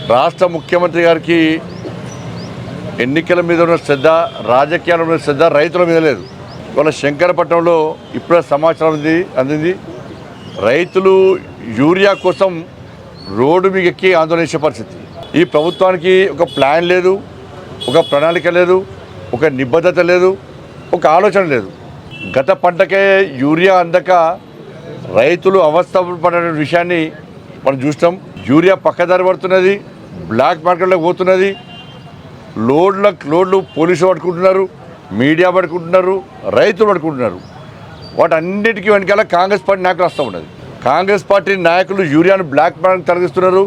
రాష్ట్ర ముఖ్యమంత్రి గారికి ఎన్నికల మీద ఉన్న శ్రద్ధ, రాజకీయాల మీద శ్రద్ధ రైతుల మీద లేదు. ఇవాళ శంకరపట్నంలో ఇప్పుడే సమాచారం అందింది. రైతులు యూరియా కోసం రోడ్డు మీద ఎక్కి ఆందోళన చేసే పరిస్థితి. ఈ ప్రభుత్వానికి ఒక ప్లాన్ లేదు, ఒక ప్రణాళిక లేదు, ఒక నిబద్ధత లేదు, ఒక ఆలోచన లేదు. గత పంటకే యూరియా అందక రైతులు అవస్థ పడిన విషయాన్ని మనం చూస్తాం. యూరియా పక్కదారి పడుతున్నది, బ్లాక్ మార్కెట్లోకి పోతున్నది. లోడ్లు పోలీసులు పట్టుకుంటున్నారు, మీడియా పట్టుకుంటున్నారు, రైతులు పట్టుకుంటున్నారు. వాటన్నిటికీ వెనకాల కాంగ్రెస్ పార్టీ నాయకులు వస్తూ ఉన్నది. కాంగ్రెస్ పార్టీ నాయకులు యూరియాను బ్లాక్ మార్కెట్ తరలిస్తున్నారు,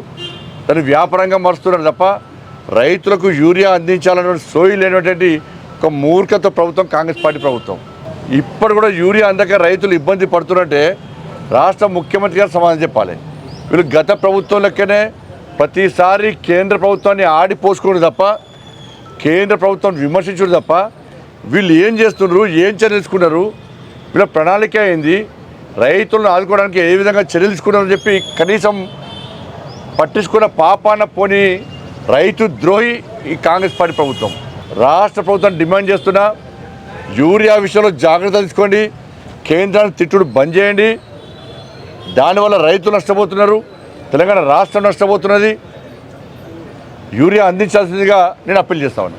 దాన్ని వ్యాపారంగా మరుస్తున్నారు తప్ప రైతులకు యూరియా అందించాలన్న సోయి లేనటువంటి ఒక మూర్ఖత ప్రభుత్వం కాంగ్రెస్ పార్టీ ప్రభుత్వం. ఇప్పుడు కూడా యూరియా అందక రైతులు ఇబ్బంది పడుతున్నట్టే రాష్ట్ర ముఖ్యమంత్రి గారు సమాధానం చెప్పాలి. వీళ్ళు గత ప్రభుత్వం లెక్కనే ప్రతిసారి కేంద్ర ప్రభుత్వాన్ని ఆడిపోసుకుని తప్ప, కేంద్ర ప్రభుత్వం విమర్శించుడు తప్ప వీళ్ళు ఏం చేస్తున్నారు, ఏం చర్యలు తీసుకున్నారు, వీళ్ళ ప్రణాళిక ఏంది, రైతులను ఆదుకోవడానికి ఏ విధంగా చర్యలు తీసుకున్నారని చెప్పి కనీసం పట్టించుకున్న పాపాన పోని రైతు ద్రోహి ఈ కాంగ్రెస్ పార్టీ ప్రభుత్వం. రాష్ట్ర ప్రభుత్వం డిమాండ్ చేస్తున్నా యూరియా విషయంలో జాగ్రత్త తీసుకోండి, కేంద్రాన్ని తిట్టుడు బంద్ చేయండి. దానివల్ల రైతులు నష్టపోతున్నారు, తెలంగాణ రాష్ట్రం నష్టపోతున్నది. యూరియా అందించాల్సిందిగా నేను అప్పీల్ చేస్తాను.